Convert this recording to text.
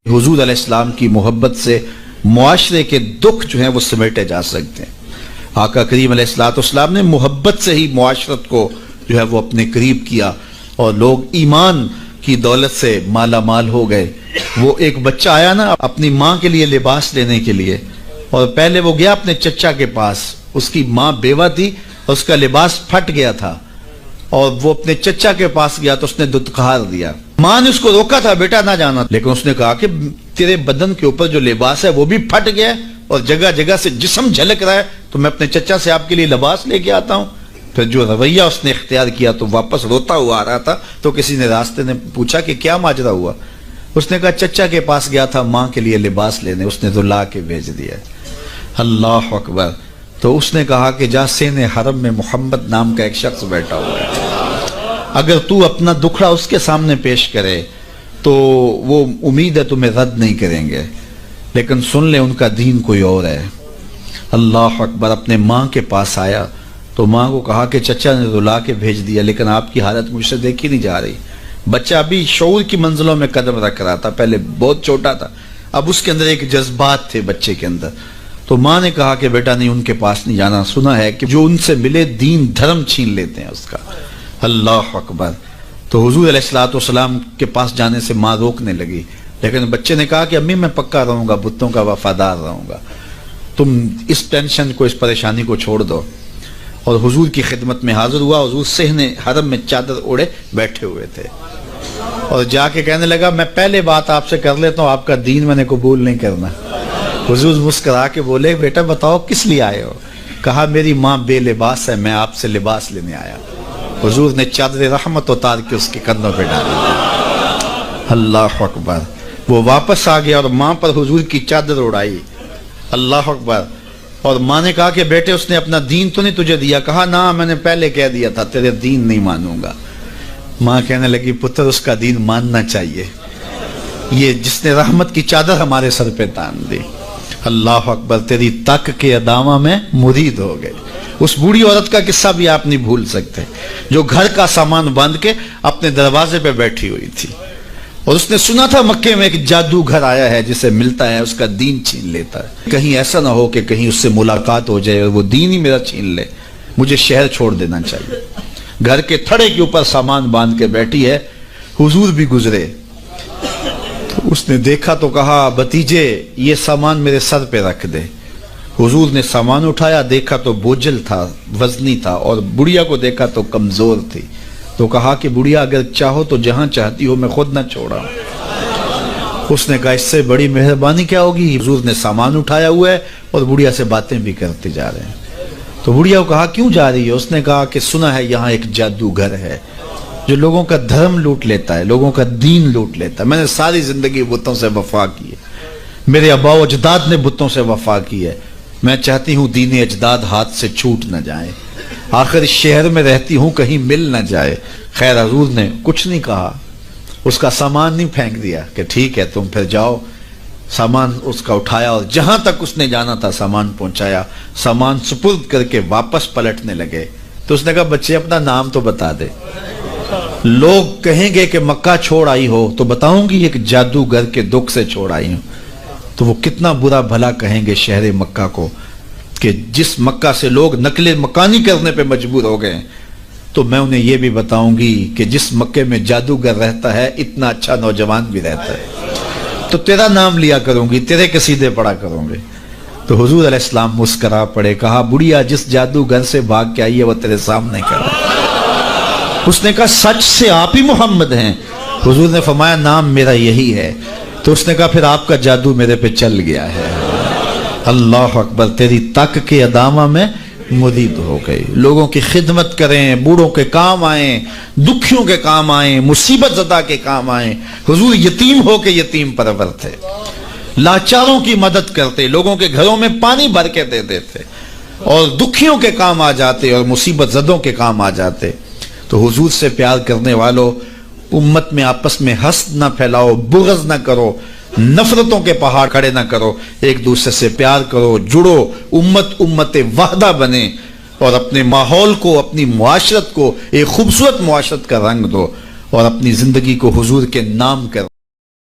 حضور علیہ السلام کی محبت سے معاشرے کے دکھ جو ہیں وہ سمیٹے جا سکتے ہیں۔ آقا کریم علیہ السلام نے محبت سے ہی معاشرت کو جو ہے وہ اپنے قریب کیا اور لوگ ایمان کی دولت سے مالا مال ہو گئے۔ وہ ایک بچہ آیا نا اپنی ماں کے لیے لباس لینے کے لیے، اور پہلے وہ گیا اپنے چچا کے پاس، اس کی ماں بیوہ تھی اور اس کا لباس پھٹ گیا تھا، اور وہ اپنے چچا کے پاس گیا تو اس نے دتکار دیا۔ ماں نے اس کو روکا تھا بیٹا نہ جانا، لیکن اس نے کہا کہ تیرے بدن کے اوپر جو لباس ہے وہ بھی پھٹ گیا اور جگہ جگہ سے جسم جھلک رہا ہے، تو میں اپنے چچا سے آپ کے لیے لباس لے کے آتا ہوں۔ پھر جو رویہ اس نے اختیار کیا تو واپس روتا ہوا آ رہا تھا، تو کسی نے راستے نے پوچھا کہ کیا ماجرا ہوا؟ اس نے کہا چچا کے پاس گیا تھا ماں کے لیے لباس لینے، اس نے رلا کے بھیج دیا۔ اللہ اکبر۔ تو اس نے کہا کہ جا سین حرم میں محمد نام کا ایک شخص بیٹھا ہوا ہے، اگر تو اپنا دکھڑا اس کے سامنے پیش کرے تو وہ امید ہے تمہیں رد نہیں کریں گے، لیکن سن لے ان کا دین کوئی اور ہے۔ اللہ اکبر۔ اپنے ماں کے پاس آیا تو ماں کو کہا کہ چچا نے رلا کے بھیج دیا، لیکن آپ کی حالت مجھ سے دیکھی نہیں جا رہی۔ بچہ ابھی شعور کی منزلوں میں قدم رکھ رہا تھا، پہلے بہت چھوٹا تھا، اب اس کے اندر ایک جذبات تھے بچے کے اندر۔ تو ماں نے کہا کہ بیٹا نہیں، ان کے پاس نہیں جانا، سنا ہے کہ جو ان سے ملے دین دھرم چھین لیتے ہیں اس کا۔ اللہ اکبر۔ تو حضور علیہ السلام کے پاس جانے سے ماں روکنے لگی، لیکن بچے نے کہا کہ امی میں پکا رہوں گا، بتوں کا وفادار رہوں گا، تم اس ٹینشن کو اس پریشانی کو چھوڑ دو۔ اور حضور کی خدمت میں حاضر ہوا۔ حضور صحن حرم میں چادر اوڑے بیٹھے ہوئے تھے، اور جا کے کہنے لگا میں پہلے بات آپ سے کر لیتا ہوں، آپ کا دین میں نے قبول نہیں کرنا۔ حضور مسکرا کے بولے بیٹا بتاؤ کس لیے آئے ہو؟ کہا میری ماں بے لباس ہے، میں آپ سے لباس لینے آیا۔ حضور نے چادر رحمت اتار کے اس کے کندھوں پہ ڈالی۔ اللہ اکبر۔ وہ واپس آ گیا اور ماں پر حضور کی چادر اڑائی۔ اللہ اکبر۔ اور ماں نے کہا کہ بیٹے اس نے اپنا دین تو نہیں تجھے دیا؟ کہا نہ، میں نے پہلے کہہ دیا تھا تیرے دین نہیں مانوں گا۔ ماں کہنے لگی پتر اس کا دین ماننا چاہیے، یہ جس نے رحمت کی چادر ہمارے سر پہ تان دی۔ اللہ اکبر۔ تیری تک کے ادامہ میں مرید ہو گئے۔ اس بوڑھی عورت کا قصہ بھی آپ نہیں بھول سکتے، جو گھر کا سامان باندھ کے اپنے دروازے پہ بیٹھی ہوئی تھی، اور اس نے سنا تھا مکے میں ایک جادوگر آیا ہے جسے ملتا ہے اس کا دین چھین لیتا ہے، کہیں ایسا نہ ہو کہ کہیں اس سے ملاقات ہو جائے اور وہ دین ہی میرا چھین لے، مجھے شہر چھوڑ دینا چاہیے۔ گھر کے تھڑے کے اوپر سامان باندھ کے بیٹھی ہے۔ حضور بھی گزرے، اس نے دیکھا تو کہا بھتیجے یہ سامان میرے سر پہ رکھ دے۔ حضور نے سامان اٹھایا، دیکھا تو بوجھل تھا، وزنی تھا، اور بڑھیا کو دیکھا تو کمزور تھی، تو کہا کہ بڑھیا اگر چاہو تو جہاں چاہتی ہو میں خود نہ چھوڑا۔ اس نے کہا اس سے بڑی مہربانی کیا ہوگی؟ حضور نے سامان اٹھایا ہوا ہے اور بڑھیا سے باتیں بھی کرتے جا رہے ہیں۔ تو بڑھیا کو کہا کیوں جا رہی ہے؟ اس نے کہا کہ سنا ہے یہاں ایک جادوگر ہے جو لوگوں کا دھرم لوٹ لیتا ہے، لوگوں کا دین لوٹ لیتا ہے۔ میں نے ساری زندگی بتوں سے وفا کی ہے، میرے آباء و اجداد نے بتوں سے وفا کی ہے، میں چاہتی ہوں دین اجداد ہاتھ سے چھوٹ نہ جائے، آخر اس شہر میں رہتی ہوں کہیں مل نہ جائے۔ خیر حضور نے کچھ نہیں کہا، اس کا سامان نہیں پھینک دیا کہ ٹھیک ہے تم پھر جاؤ۔ سامان اس کا اٹھایا اور جہاں تک اس نے جانا تھا سامان پہنچایا، سامان سپرد کر کے واپس پلٹنے لگے۔ تو اس نے کہا بچے اپنا نام تو بتا دے، لوگ کہیں گے کہ مکہ چھوڑ آئی ہو تو بتاؤں گی ایک جادوگر کے دکھ سے چھوڑ آئی ہوں، تو وہ کتنا برا بھلا کہیں گے شہر مکہ کو کہ جس مکہ سے لوگ نقل مکانی کرنے پہ مجبور ہو گئے، تو میں انہیں یہ بھی بتاؤں گی کہ جس مکے میں جادوگر رہتا ہے اتنا اچھا نوجوان بھی رہتا ہے، تو تیرا نام لیا کروں گی، تیرے قصیدے پڑھا کروں گی۔ تو حضور علیہ السلام مسکرا پڑے، کہا بڑھیا جس جادوگر سے بھاگ کے آئی ہے وہ تیرے سامنے کر رہا ہے۔ اس نے کہا سچ سے آپ ہی محمد ہیں؟ حضور نے فرمایا نام میرا یہی ہے۔ تو اس نے کہا پھر آپ کا جادو میرے پہ چل گیا ہے۔ اللہ اکبر۔ تیری تک کے ادامہ میں مرید ہو گئی۔ لوگوں کی خدمت کریں، بوڑھوں کے کام آئیں، دکھیوں کے کام آئیں، مصیبت زدہ کے کام آئیں۔ حضور یتیم ہو کے یتیم پرور تھے، لاچاروں کی مدد کرتے، لوگوں کے گھروں میں پانی بھر کے دے دیتے، اور دکھیوں کے کام آ جاتے اور مصیبت زدوں کے کام آ جاتے۔ تو حضور سے پیار کرنے والوں، امت میں آپس میں حسد نہ پھیلاؤ، بغض نہ کرو، نفرتوں کے پہاڑ کھڑے نہ کرو، ایک دوسرے سے پیار کرو، جڑو، امت وحدہ بنے، اور اپنے ماحول کو، اپنی معاشرت کو ایک خوبصورت معاشرت کا رنگ دو، اور اپنی زندگی کو حضور کے نام کر